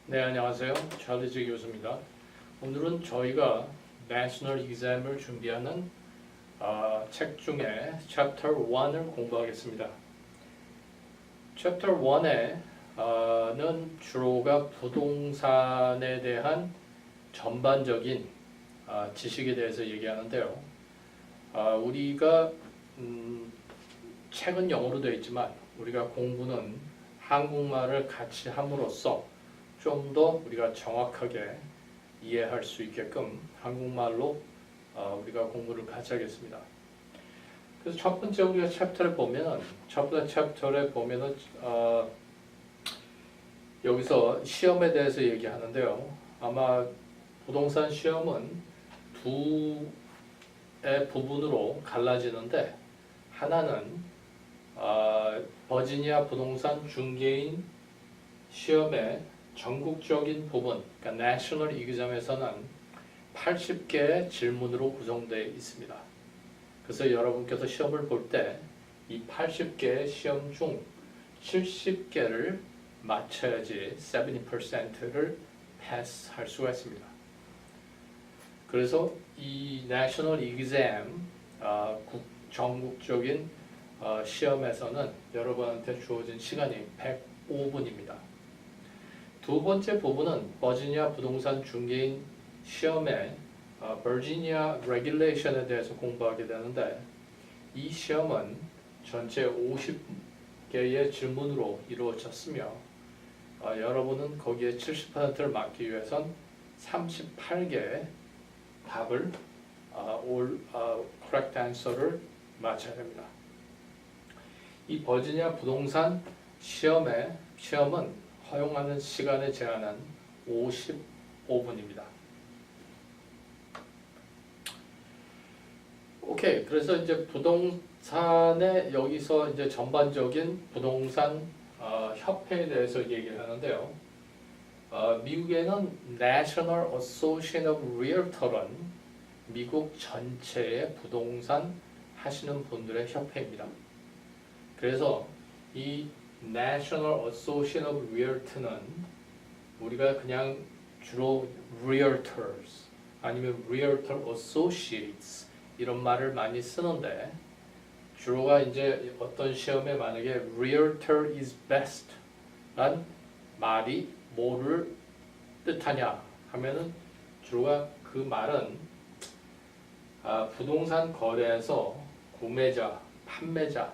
네, 안녕하세요. 찰리즈 교수입니다. 오늘은 저희가 내셔널 exam을 준비하는 책 중에 챕터 1을 공부하겠습니다. 챕터 1에는 주로가 부동산에 대한 전반적인 지식에 대해서 얘기하는데요. 우리가 책은 영어로 되어 있지만 우리가 공부는 한국말을 같이 함으로써 좀 더 우리가 정확하게 이해할 수 있게끔 한국말로 우리가 공부를 같이 하겠습니다. 그래서 첫 번째 우리가 챕터를 보면은 여기서 시험에 대해서 얘기하는데요. 아마 부동산 시험은 두 부분으로 갈라지는데 하나는 버지니아 부동산 중개인 시험의 전국적인 부분, 그러니까 내셔널 exam에서는 80개의 질문으로 구성되어 있습니다. 그래서 여러분께서 시험을 볼 때 이 80개의 시험 중 70개를 맞춰야지 70%를 패스할 수가 있습니다. 그래서 이 내셔널 exam, 전국적인 시험에서는 여러분한테 주어진 시간이 105분입니다. 두 번째 부분은 버지니아 부동산 중개인 시험의 버지니아 레귤레이션에 대해서 공부하게 되는데 이 시험은 전체 50개의 질문으로 이루어졌으며 여러분은 거기에 70%를 맞기 위해선 38개의 답을 correct answer를 맞춰야 됩니다. 이 버지니아 부동산 시험은 허용하는 시간의 제한은 55분입니다. 오케이. 그래서 이제 부동산의 여기서 이제 전반적인 부동산 협회에 대해서 얘기를 하는데요. 미국에는 National Association of Realtor은 미국 전체의 부동산 하시는 분들의 협회입니다. 그래서 이 National Association of Realtor는 우리가 그냥 주로 Realtors 아니면 Realtor Associates 이런 말을 많이 쓰는데 주로가 이제 어떤 시험에 만약에 Realtor is best 란 말이 뭐를 뜻하냐 하면은 주로가 그 말은 부동산 거래에서 구매자, 판매자,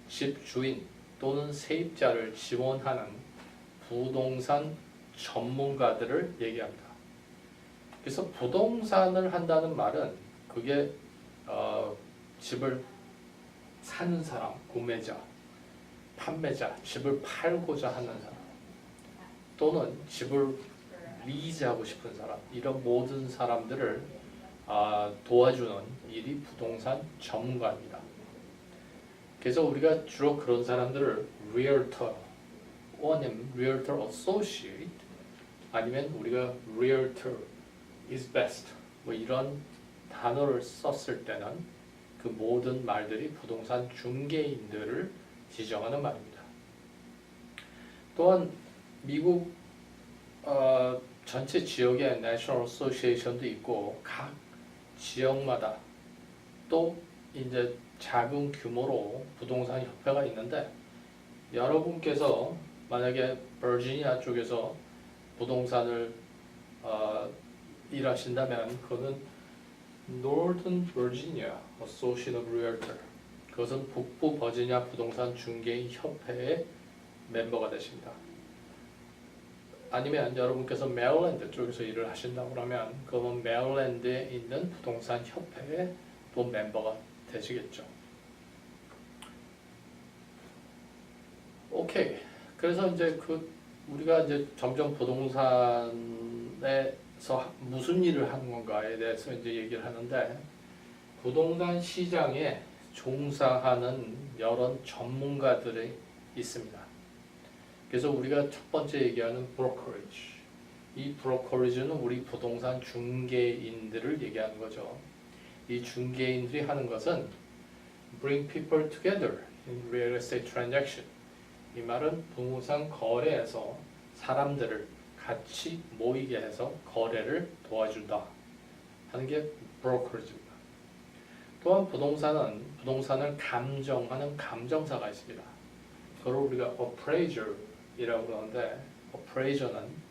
집주인 또는 세입자를 지원하는 부동산 전문가들을 얘기합니다. 그래서 부동산을 한다는 말은 그게 집을 사는 사람, 구매자, 판매자, 집을 팔고자 하는 사람 또는 집을 리즈하고 싶은 사람 이런 모든 사람들을 도와주는 일이 부동산 전문가입니다. 그래서 우리가 주로 그런 사람들을 Realtor, 아니면 Realtor Associate, 아니면 우리가 Realtor is best 뭐 이런 단어를 썼을 때는 그 모든 말들이 부동산 중개인들을 지정하는 말입니다. 또한 미국 전체 지역에 National Association도 있고 각 지역마다 또 이제 작은 규모로 부동산 협회가 있는데 여러분께서 만약에 버지니아 쪽에서 부동산을 일하신다면 그거는 Northern Virginia Association of Realtor 그것은 북부 버지니아 부동산 중개인 협회의 멤버가 되십니다. 아니면 여러분께서 메릴랜드 쪽에서 일을 하신다고 하면 그건 메릴랜드에 있는 부동산 협회의 또 멤버가 되시겠죠. 오케이. 그래서 이제 우리가 이제 점점 부동산에서 무슨 일을 하는 건가에 대해서 이제 얘기를 하는데 부동산 시장에 종사하는 여러 전문가들이 있습니다. 그래서 우리가 첫 번째 얘기하는 브로커리지. 이 브로커리지는 우리 부동산 중개인들을 얘기하는 거죠. 이 중개인들이 하는 것은 bring people together in real estate transaction. 이 말은 부동산 거래에서 사람들을 같이 모이게 해서 거래를 도와준다 하는 게 브로커리지입니다. 또한 부동산을 감정하는 감정사가 있습니다. 그걸 우리가 appraiser이라고 그러는데 appraiser는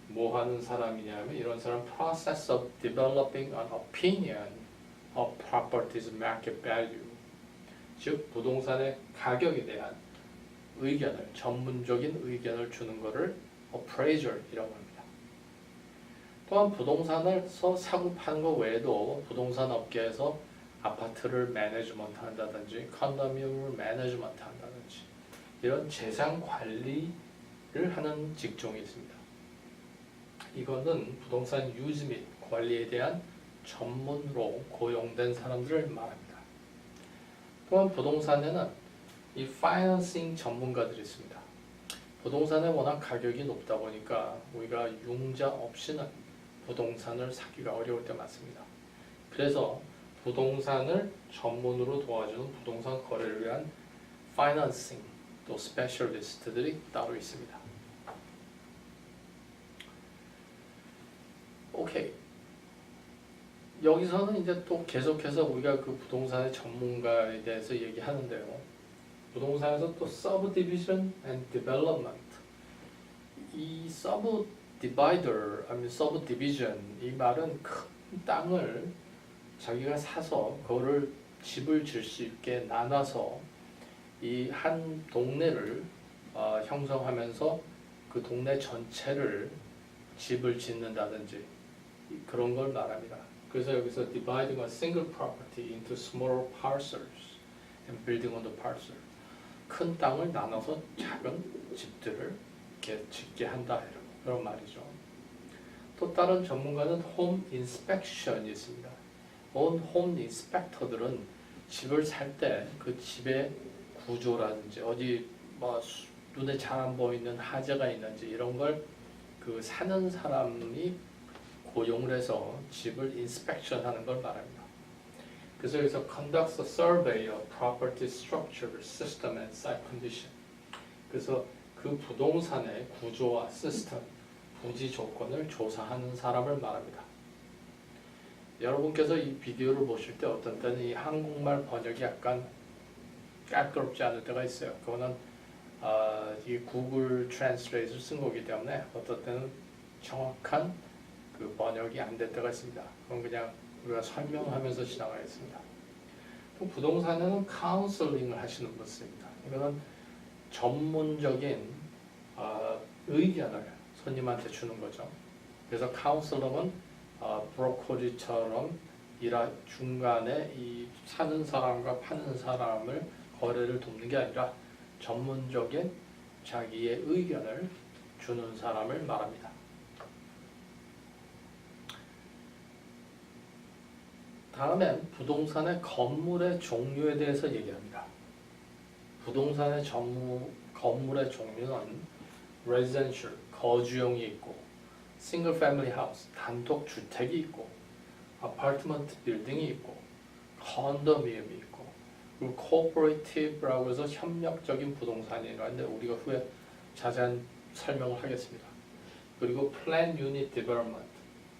뭐 하는 사람이냐면 이런 사람 process of developing an opinion of property's market value, 즉 부동산의 가격에 대한 의견을, 전문적인 의견을 주는 것을 appraiser이라고 합니다. 또한 부동산에서 사고 파는 것 외에도 부동산 업계에서 아파트를 매니지먼트 한다든지 컨도미니엄을 매니지먼트 한다든지 이런 재산 관리를 하는 직종이 있습니다. 이거는 부동산 유지 및 관리에 대한 전문으로 고용된 사람들을 말합니다. 또한 부동산에는 이 파이낸싱 전문가들이 있습니다. 부동산에 워낙 가격이 높다 보니까 우리가 융자 없이는 부동산을 사기가 어려울 때 많습니다. 그래서 부동산을 전문으로 도와주는 부동산 거래를 위한 파이낸싱 또 스페셜리스트들이 따로 있습니다. 오케이. 여기서는 이제 또 계속해서 우리가 그 부동산의 전문가에 대해서 얘기하는데요. 부동산에서 또 subdivision and development, 이 subdivider, 아니 subdivision, 이 말은 큰 땅을 자기가 사서 그거를 집을 질 수 있게 나눠서 이 한 동네를 형성하면서 그 동네 전체를 집을 짓는다든지 그런 걸 말합니다. 그래서 여기서 dividing a single property into smaller parcels and building on the parcel, 큰 땅을 나눠서 작은 집들을 이렇게 짓게 한다 그런 말이죠. 또 다른 전문가는 홈 인스펙션이 있습니다. 홈 인스펙터들은 집을 살 때 그 집의 구조라든지 어디 뭐 눈에 잘 안 보이는 하자가 있는지 이런 걸 그 사는 사람이 고용을 해서 집을 인스펙션 하는 걸 말합니다. 그래서 여기서 conducts a survey of property structure, system and site condition. 그래서 그 부동산의 구조와 시스템, 부지 조건을 조사하는 사람을 말합니다. 여러분께서 이 비디오를 보실 때 어떤 때는 이 한국말 번역이 약간 까다롭지 않을 때가 있어요. 그거는 이 구글 트랜스레이트를 쓴 거기 때문에 어떤 때는 정확한 그 번역이 안 될 때가 있습니다. 그건 그냥 우리가 설명하면서 지나가겠습니다. 또 부동산에는 카운슬링을 하시는 분 씁니다. 이거는 전문적인 의견을 손님한테 주는 거죠. 그래서 카운슬링은 브로커리처럼 중간에 이 사는 사람과 파는 사람을 거래를 돕는 게 아니라 전문적인 자기의 의견을 주는 사람을 말합니다. 다음엔 부동산의 건물의 종류에 대해서 얘기합니다. 부동산의 건물의 종류는 residential, 거주용이 있고, single family house, 단독 주택이 있고, 아파트먼트 빌딩이 있고, 컨도미니엄이 있고, 그리고 cooperative라고 해서 협력적인 부동산이라고 하는데 우리가 후에 자세한 설명을 하겠습니다. 그리고 plan unit development,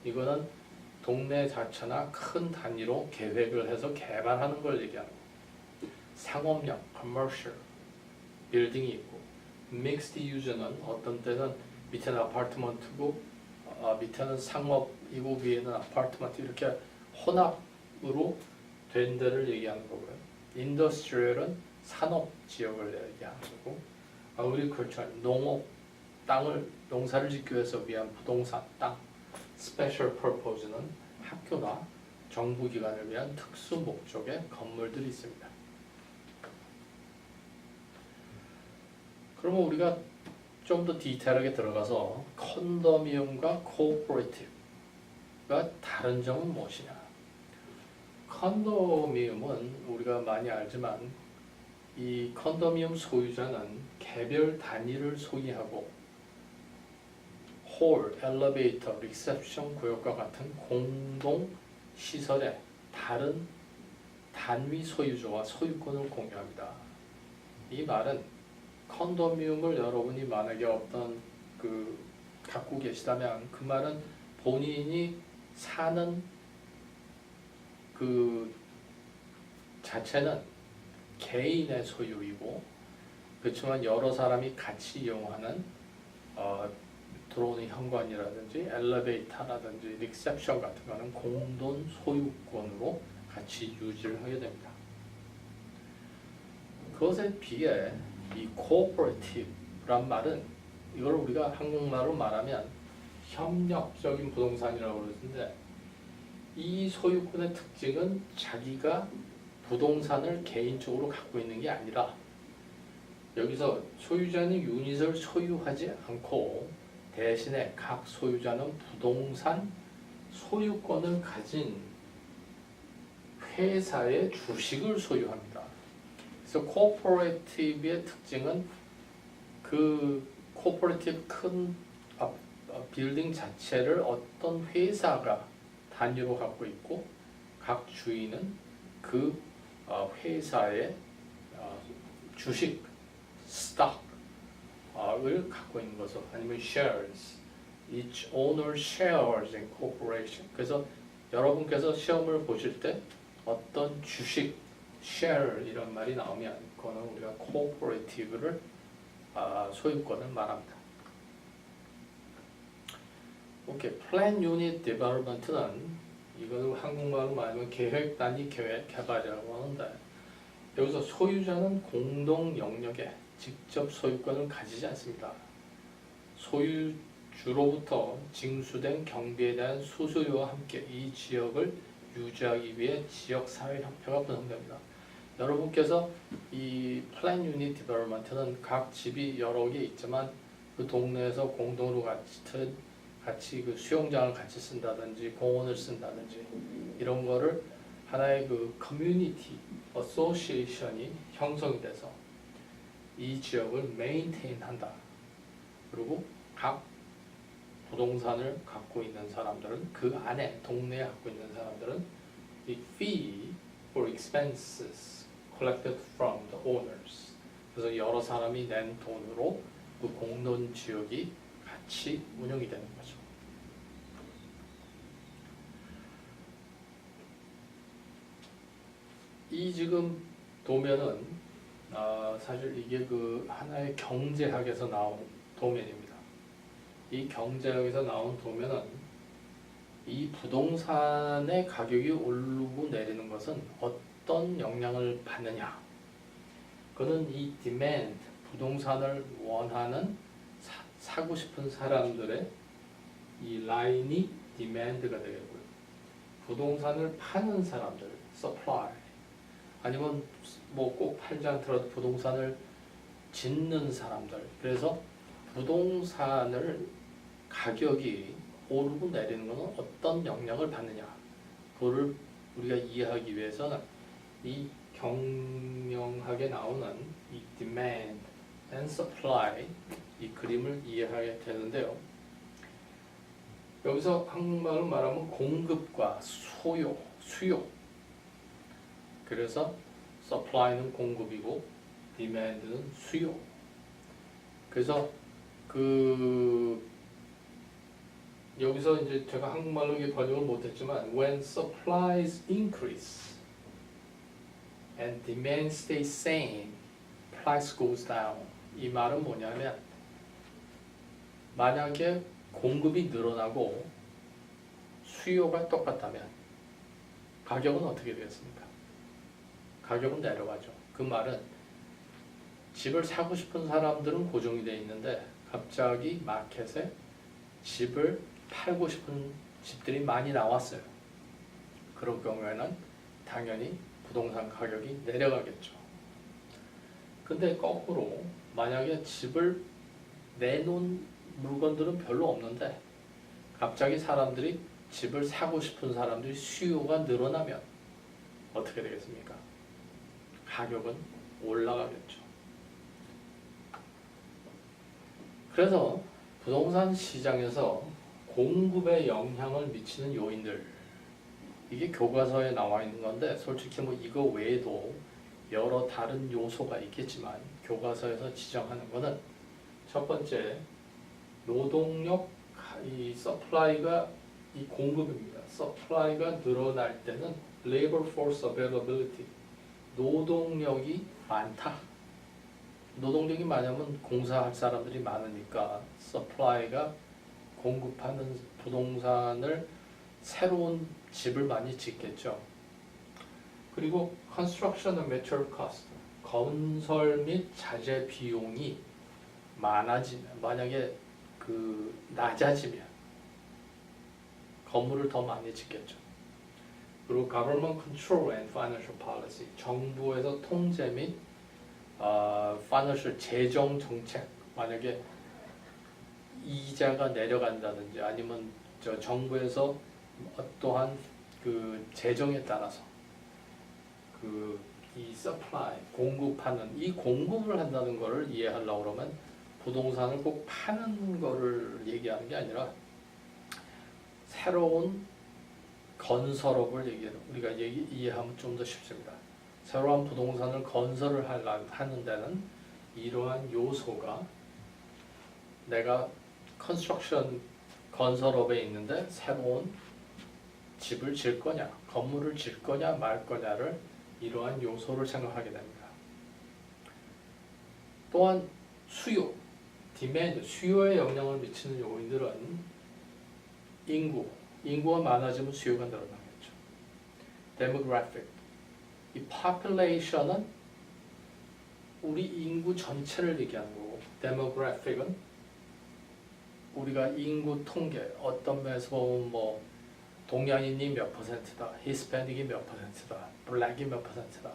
이거는 동네 자체나 큰 단위로 계획을 해서 개발하는 걸 얘기하는 거예요. 상업용, commercial, 빌딩이 있고, mixed use는 어떤 때는 밑에는 아파트먼트고 밑에는 상업이고 위에는 아파트먼트, 이렇게 혼합으로 된 데를 얘기하는 거고요. industrial은 산업 지역을 얘기하는 거고, agriculture, 농업, 농사를 짓기 위해서 위한 부동산, 땅, special purpose는 학교나 정부기관을 위한 특수 목적의 건물들이 있습니다. 그러면 우리가 좀 더 디테일하게 들어가서 컨도미니엄과 코오퍼레이티브가 다른 점은 무엇이냐? 컨도미니엄은 우리가 많이 알지만 이 컨도미니엄 소유자는 개별 단위를 소유하고 홀, 엘리베이터, 리셉션 구역과 같은 공동 시설의 다른 단위 소유주와 소유권을 공유합니다. 이 말은 컨도미니엄을 여러분이 만약에 어떤 그 갖고 계시다면 그 말은 본인이 사는 그 자체는 개인의 소유이고, 그렇지만 여러 사람이 같이 이용하는 들어오는 현관이라든지 엘리베이터라든지 리셉션 같은 거는 공동 소유권으로 같이 유지를 하게 됩니다. 그것에 비해 이 cooperative란 말은, 이걸 우리가 한국말로 말하면 협력적인 부동산이라고 그러는데, 이 소유권의 특징은 자기가 부동산을 개인적으로 갖고 있는 게 아니라, 여기서 소유자는 유닛을 소유하지 않고 대신에 각 소유자는 부동산 소유권을 가진 회사의 주식을 소유합니다. 그래서 코퍼레이티브의 특징은 그 코퍼레이티브 큰 빌딩 자체를 어떤 회사가 단위로 갖고 있고, 각 주인은 그 회사의 주식, stock을 갖고 있는 것으로, 아니면 shares, each owner shares in corporation. 그래서 여러분께서 시험을 보실 때 어떤 주식, share 이런 말이 나오면 그거는 우리가 cooperative를 소유권을 말합니다. 오케이, Plan Unit Development는 이거는 한국말로 말하면 계획 단위 계획 개발이라고 하는데, 여기서 소유자는 공동 영역에 직접 소유권을 가지지 않습니다. 소유주로부터 징수된 경비에 대한 수수료와 함께 이 지역을 유지하기 위해 지역사회협회가 구성됩니다. 여러분께서 이 플랜 유닛 디벨롭먼트는 각 집이 여러 개 있지만 그 동네에서 공동으로 같이 그 수영장을 같이 쓴다든지 공원을 쓴다든지 이런 거를 하나의 그 커뮤니티 어소시에이션이 형성이 돼서 이 지역을 메인테인 한다. 그리고 각 부동산을 갖고 있는 사람들은 그 안에 동네에 갖고 있는 사람들은 이 fee for expenses collected from the owners. 그래서 여러 사람이 낸 돈으로 그 공동 지역이 같이 운영이 되는 거죠. 이 지금 도면은 사실 이게 그 하나의 경제학에서 나온 도면입니다. 이 경제학에서 나온 도면은 이 부동산의 가격이 오르고 내리는 것은 어떤 영향을 받느냐. 그는 이 demand, 부동산을 원하는 사고 싶은 사람들의 이 라인이 demand가 되겠고요. 부동산을 파는 사람들, supply, 아니면 뭐 꼭 팔지 않더라도 부동산을 짓는 사람들. 그래서 부동산을 가격이 오르고 내리는 것은 어떤 영향을 받느냐. 그거를 우리가 이해하기 위해서는 이 경영학에 나오는 이 demand and supply 이 그림을 이해하게 되는데요. 여기서 한국말로 말하면 공급과 수요. 그래서 supply는 공급이고 demand는 수요. 그래서 여기서 이제 제가 한국말로 이게 번역을 못했지만 when supplies increase and demand stays same, price goes down. 이 말은 뭐냐면 만약에 공급이 늘어나고 수요가 똑같다면 가격은 어떻게 되겠습니까? 가격은 내려가죠. 그 말은 집을 사고 싶은 사람들은 고정이 되어 있는데 갑자기 마켓에 집을 팔고 싶은 집들이 많이 나왔어요. 그럴 경우에는 당연히 부동산 가격이 내려가겠죠. 근데 거꾸로 만약에 집을 내놓은 물건들은 별로 없는데 갑자기 사람들이 집을 사고 싶은 사람들이 수요가 늘어나면 어떻게 되겠습니까? 가격은 올라가겠죠. 그래서 부동산 시장에서 공급에 영향을 미치는 요인들, 이게 교과서에 나와 있는 건데 솔직히 뭐 이거 외에도 여러 다른 요소가 있겠지만 교과서에서 지정하는 거는 첫 번째 노동력 이 서플라이가 이 공급입니다. 서플라이가 늘어날 때는 labor force availability 노동력이 많다. 노동력이 많으면 공사할 사람들이 많으니까 서플라이가 공급하는 부동산을 새로운 집을 많이 짓겠죠. 그리고 construction and material cost 건설 및 자재 비용이 많아지면 만약에 낮아지면 건물을 더 많이 짓겠죠. 그리고 government control and financial policy 정부에서 통제 및 financial 재정 정책 만약에 이자가 내려간다든지 아니면 정부에서 어떠한 재정에 따라서 이 supply 공급하는 이 공급을 한다는 것을 이해하려고 그러면 부동산을 꼭 파는 거를 얘기하는 게 아니라 새로운 건설업을 우리가 이해하면 좀 더 쉽습니다. 새로운 부동산을 건설을 하는 데는 이러한 요소가 내가 컨스트럭션 건설업에 있는데 새로운 집을 질 거냐, 건물을 질 거냐 말 거냐를 이러한 요소를 생각하게 됩니다. 또한 수요, 디맨드, 수요에 영향을 미치는 요인들은 인구가 많아지면 수요가 늘어나겠죠. demographic, 이 population은 우리 인구 전체를 얘기하는 거고 demographic은 우리가 인구 통계 어떤 면에서 보면 뭐 동양인이 몇 %다, 히스패닉이 몇 %다, 블랙이 몇 %다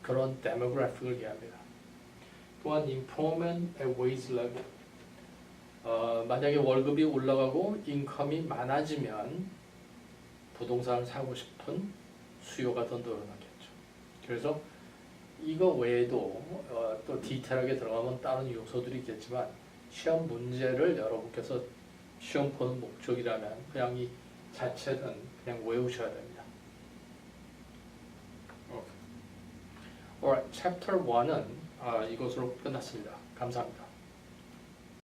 그런 demographic을 얘기합니다. 또한 employment and wage level 만약에 월급이 올라가고 인컴이 많아지면 부동산을 사고 싶은 수요가 더 늘어나겠죠. 그래서 이거 외에도 또 디테일하게 들어가면 다른 요소들이 있겠지만 시험 문제를 여러분께서 시험 보는 목적이라면 그냥 이 자체는 그냥 외우셔야 됩니다. Alright, Chapter 1은 이것으로 끝났습니다. 감사합니다.